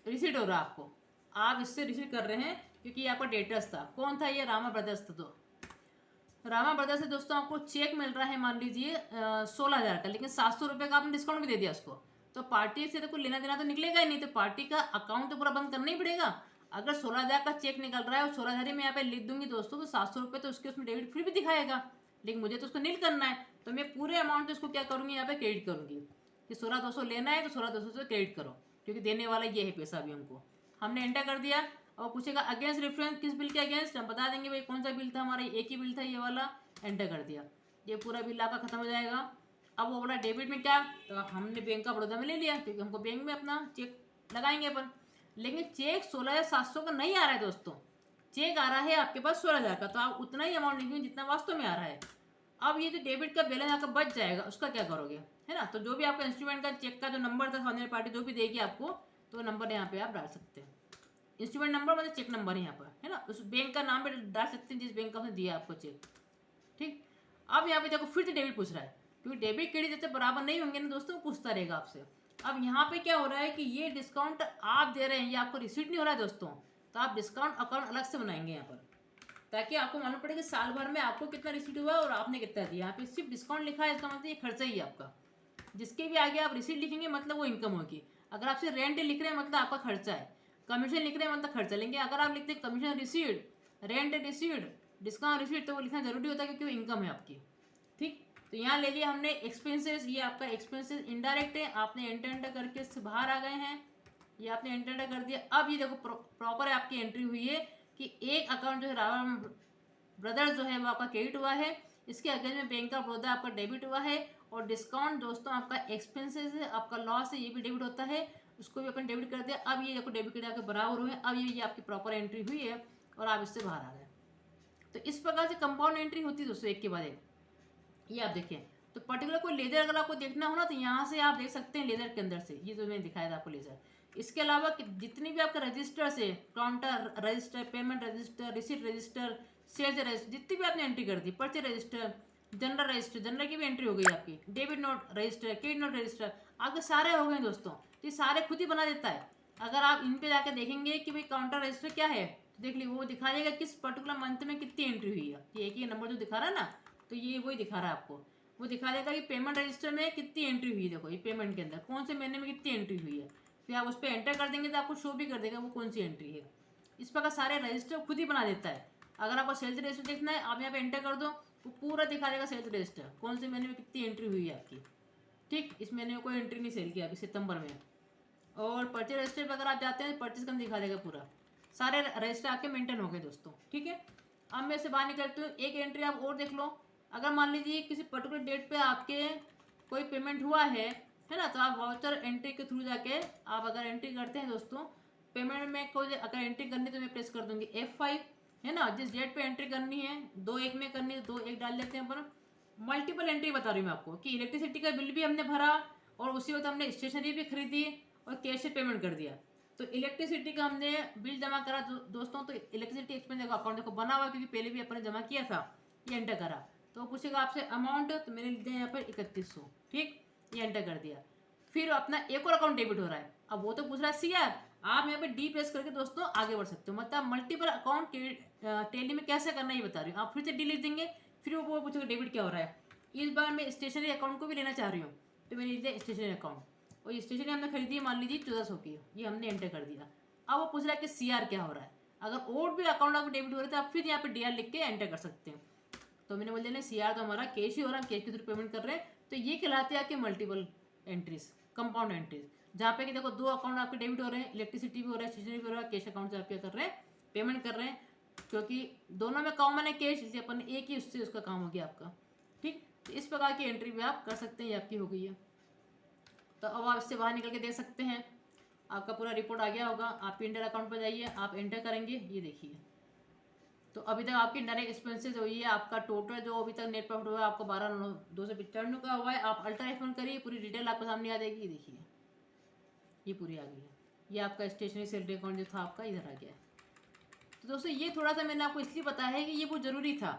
रिसीट हो रहा है आपको, आप इससे रिसीट कर रहे हैं क्योंकि ये आपका डेटर्स था। कौन था, ये रामा ब्रदर्स था। तो रामा ब्रदर्स से दोस्तों आपको चेक मिल रहा है मान लीजिए 16,000 का, लेकिन 700 रुपये का आपने डिस्काउंट भी दे दिया उसको। तो पार्टी से तो कोई लेना देना तो निकलेगा ही नहीं, तो पार्टी का अकाउंट तो पूरा बंद करना ही पड़ेगा। अगर 16,000 का चेक निकल रहा है और 16,000 मैं यहाँ पे लिख दूंगी दोस्तों, तो 700 रुपये तो उसके उसमें डेबिट फिर भी दिखाएगा, लेकिन मुझे तो उसको नील करना है। तो मैं पूरे अमाउंट उसको क्या करूँगी, यहाँ पे क्रेडिट करूँगी कि 16,200 लेना है तो 16,200 से क्रेडिट करो, क्योंकि देने वाला ये है पैसा अभी हमको। हमने एंटर कर दिया और पूछेगा अगेंस्ट रेफरेंस, किस बिल के अगेंस्ट, हम बता देंगे भाई कौन सा बिल था हमारा, एक ही बिल था ये वाला। एंटर कर दिया, ये पूरा बिल आपका खत्म हो जाएगा। अब वो बोला डेबिट में क्या, तो हमने बैंक का बड़ौदा में ले लिया क्योंकि हमको बैंक में अपना चेक लगाएंगे अपन। लेकिन चेक 16,700 का नहीं आ रहा है दोस्तों, चेक आ रहा है आपके पास 16,000 का, तो आप उतना ही अमाउंट लिखेंगे जितना वास्तव में आ रहा है। अब ये जो डेबिट का बैलेंस आपका बच जाएगा, उसका क्या करोगे, है ना। तो जो भी आपका इंस्ट्रूमेंट का चेक का जो नंबर था, सामने पार्टी जो भी देगी आपको, तो नंबर यहाँ पे आप डाल सकते हैं। इंस्ट्रूमेंट नंबर मतलब चेक नंबर यहाँ पर, है ना, उस बैंक का नाम पे डाल सकते हैं जिस बैंक का उसने दिया आपको चेक। ठीक, अब यहाँ पे देखो फिर से डेबिट पूछ रहा है, क्योंकि डेबिट क्रेडिट जैसे बराबर नहीं होंगे ना दोस्तों, पूछता रहेगा आपसे। अब यहाँ पे क्या हो रहा है कि ये डिस्काउंट आप दे रहे हैं, ये आपको रिसीट नहीं हो रहा है दोस्तों, तो आप डिस्काउंट अकाउंट अलग से बनाएंगे यहाँ पर, ताकि आपको मालूम पड़े कि साल भर में आपको कितना रिसीट हुआ है और आपने कितना दिया। यहाँ पे सिर्फ डिस्काउंट लिखा है, इसका मतलब ये खर्चा ही है आपका। जिसके भी आगे आप रिसीट लिखेंगे मतलब वो इनकम होगी। अगर आप सिर्फ रेंट लिख रहे हैं मतलब आपका खर्चा है, कमीशन लिख रहे हैं मतलब खर्चा। लेंगे अगर आप लिखते हैं commission receipt, rent receipt, discount receipt, तो वो लिखना जरूरी होता है क्योंकि वो इनकम है आपकी। ठीक, तो यहाँ ले लिया हमने एक्सपेंसेस, ये आपका एक्सपेंसेस इनडायरेक्ट है, आपने एंटर करके इससे बाहर आ गए हैं, ये आपने एंटर कर दिया। अब ये देखो प्रॉपर आपकी एंट्री हुई है कि एक अकाउंट जो है रावण ब्रदर्स जो है वो आपका क्रेडिट हुआ है, इसके अगेंस्ट में बैंक ऑफ बड़ौदा आपका डेबिट हुआ है, और डिस्काउंट दोस्तों आपका एक्सपेंसेस है, आपका लॉस है, ये भी डेबिट होता है, उसको भी अपन डेबिट कर दिया। अब ये देखो डेबिट क्रेडिट आपके बराबर हुए, अब ये आपकी प्रॉपर एंट्री हुई है और आप इससे बाहर आ गए। तो इस प्रकार से कंपाउंड एंट्री होती है दोस्तों, एक के बाद एक। ये आप देखें, तो पर्टिकुलर कोई लेजर अगर आपको देखना हो ना, तो यहाँ से आप देख सकते हैं लेजर के अंदर से, ये जो मैंने दिखाया था आपको लेजर। इसके अलावा जितनी भी आपका रजिस्टर्स है, counter register, payment register, receipt register, sales register, जितनी भी आपने एंट्री कर दी, पर्चे रजिस्टर, जनरल रजिस्टर, जनरल की भी एंट्री हो गई आपकी, debit note register, credit note register, आपके सारे हो गए दोस्तों। तो ये सारे खुद ही बना देता है। अगर आप इन पे जाके देखेंगे कि भाई काउंटर रजिस्टर क्या है, तो देख लीजिए वो दिखा देगा किस पर्टिकुलर मंथ में कितनी एंट्री हुई है। ये एक ही नंबर जो दिखा रहा है ना, तो ये वही दिखा रहा है आपको। वो दिखा देगा कि पेमेंट रजिस्टर में कितनी एंट्री हुई है, देखो ये पेमेंट के अंदर कौन से महीने में कितनी एंट्री हुई है। फिर आप उस पर एंटर कर देंगे तो आपको शो भी कर देगा वो कौन सी एंट्री है। इस प्रकार सारे रजिस्टर खुद ही बना देता है। अगर आपको सेल्स रजिस्टर देखना है, आप यहाँ पे एंटर कर दो, वो पूरा दिखा देगा सेल्स रजिस्टर, कौन से महीने में कितनी एंट्री हुई है आपकी। ठीक, इस महीने में कोई एंट्री नहीं सेल किया अभी सितंबर में। और परचेज रजिस्टर पर अगर आप जाते हैं, परचेज का दिखा देगा पूरा, सारे रजिस्टर आपके मेंटेन हो गए दोस्तों। ठीक है, अब मैं से बाहर निकलती हूँ, एक एंट्री आप और देख लो। अगर मान लीजिए किसी पर्टिकुलर डेट पे आपके कोई पेमेंट हुआ है ना, तो आप वाउचर एंट्री के थ्रू जाके आप अगर एंट्री करते हैं दोस्तों, पेमेंट में कोई अगर एंट्री करनी तो मैं प्रेस कर दूंगी F5, है ना। जिस डेट पे एंट्री करनी है, 2/1 में करनी है, 2/1 डाल देते हैं अपन। मल्टीपल एंट्री बता रही हूँ मैं आपको कि इलेक्ट्रिसिटी का बिल भी हमने भरा और उसी वक्त हमने स्टेशनरी भी खरीदी और कैश से पेमेंट कर दिया। तो इलेक्ट्रिसिटी का हमने बिल जमा करा दोस्तों, तो इलेक्ट्रिसिटी एक्सपेंस देखो अकाउंट देखो बना हुआ, क्योंकि पहले भी अपन ने जमा किया था, ये एंटर करा। तो पूछेगा आपसे अमाउंट, तो मैंने लिख दिया यहाँ पर 3100। ठीक, ये एंटर कर दिया। फिर अपना एक और अकाउंट डेबिट हो रहा है, अब वो तो पूछ रहा है CR, आप यहाँ पे डी प्रेस करके दोस्तों आगे बढ़ सकते हो। मतलब मल्टीपल अकाउंट टेली में कैसे करना ये बता रही हूँ। आप फिर से डी लिख देंगे, फिर वो पूछेगा डेबिट क्या हो रहा है। इस बार मैं स्टेशनरी अकाउंट को भी लेना चाह रही हूँ, तो मैंने लिख दिया स्टेशनरी अकाउंट, और ये स्टेशनरी हमने खरीदी है मान लीजिए 1400 की, ये हमने एंटर कर दिया। अब वो पूछ रहा है कि सी आर क्या हो रहा है। अगर और भी अकाउंट आपको डेबिट हो रहे तो आप फिर यहाँ पे डी आर लिख के एंटर कर सकते हैं। तो मैंने बोल दिया सी आर तो हमारा कैश ही हो रहा है, कैश के थ्रू पेमेंट कर रहे हैं, तो ये कहलाते हैं आपके मल्टीपल एंट्रीज, कंपाउंड एंट्रीज, जहाँ पे कि देखो 2 अकाउंट आपके डेबिट हो रहे हैं, इलेक्ट्रिसिटी भी हो रहा है, स्टेशनरी भी हो रहा है, कैश अकाउंट से आप क्या कर रहे हैं, पेमेंट कर रहे हैं, क्योंकि दोनों में कॉमन है कैश, इसलिए अपन एक ही उससे उसका काम हो गया आपका। ठीक, तो इस प्रकार की एंट्री भी आप कर सकते हैं, ये आपकी हो गई है। तो अब आप इससे बाहर निकल के देख सकते हैं, आपका पूरा रिपोर्ट आ गया होगा। आप इंटर अकाउंट पर जाइए, आप एंटर करेंगे, ये देखिए। तो अभी तक आपकी डायरेक्ट एक्सपेंसेस हुई है, आपका टोटल जो अभी तक नेट प्रॉफिट हुआ है आपको 12,295 का हुआ है। आप अल्ट्रा एक्सपेंड करिए, पूरी डिटेल आपके सामने आ जाएगी, ये देखिए ये पूरी आ गई है। ये आपका स्टेशनरी सैलरी अकाउंट जो था आपका इधर आ गया है। तो दोस्तों ये थोड़ा सा मैंने आपको इसलिए बताया है कि ये बहुत ज़रूरी था,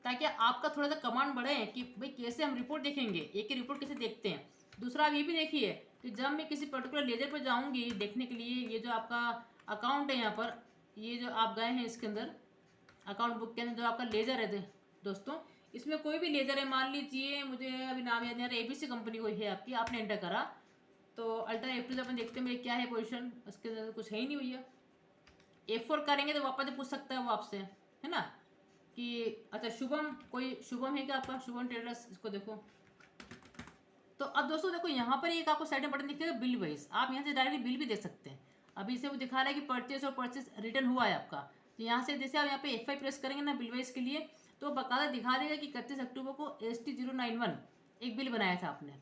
ताकि आपका थोड़ा सा कमांड बढ़े कि भाई कैसे हम रिपोर्ट देखेंगे, एक ही रिपोर्ट कैसे देखते हैं। दूसरा आप ये भी देखिए कि जब मैं किसी पर्टिकुलर लेजर पर जाऊँगी देखने के लिए, ये जो आपका अकाउंट है यहाँ पर, ये जो आप गए हैं इसके अंदर अकाउंट बुक के अंदर जो आपका लेजर है दोस्तों, इसमें कोई भी लेजर है, मान लीजिए मुझे अभी नाम याद नहीं आ रहा, एबीसी कंपनी कोई है आपकी, आपने एंटर करा तो अल्ट्रा F2 अपन देखते हैं मेरे क्या है पोजीशन, उसके अंदर कुछ है ही नहीं भैया। F4 करेंगे तो वापस पूछ सकता है वो आपसे, है ना, कि अच्छा शुभम, कोई शुभम है क्या आपका, शुभम ट्रेडर्स, इसको देखो। तो अब दोस्तों देखो यहाँ पर एक आपको साइड में बटन दिखेगा बिल वाइज, आप यहाँ से डायरेक्टली बिल भी देख सकते हैं। अभी इसे वो दिखा रहा है कि परचेस और परचेस रिटर्न हुआ है आपका, तो यहाँ से जैसे आप यहाँ पे F5 प्रेस करेंगे ना बिल वाइज के लिए, तो बकायदा दिखा देगा कि 31 अक्टूबर को ST091 एक बिल बनाया था आपने,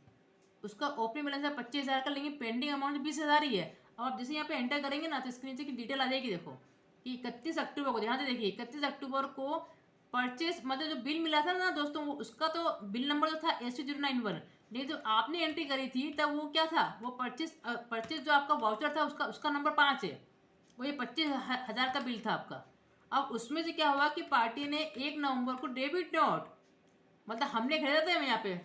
उसका ओपनिंग बैलेंस है 25,000 का, लेकिन पेंडिंग अमाउंट 20,000 ही है। अब आप जैसे यहाँ पे एंटर करेंगे ना तो इसके नीचे की डिटेल आ जाएगी, देखो कि 31 अक्टूबर को, ध्यान से देखिए 31 अक्टूबर को परचेस मतलब जो बिल मिला था ना दोस्तों, वो उसका तो बिल नंबर जो था ST091, लेकिन जो आपने एंट्री करी थी तब वो क्या था, वो परचेस जो आपका वाउचर था उसका नंबर 5 है, वो ये 25,000 का बिल था आपका। अब उसमें से क्या हुआ कि पार्टी ने 1 नवंबर को डेबिट नोट, मतलब हमने खरीदा था यहाँ पे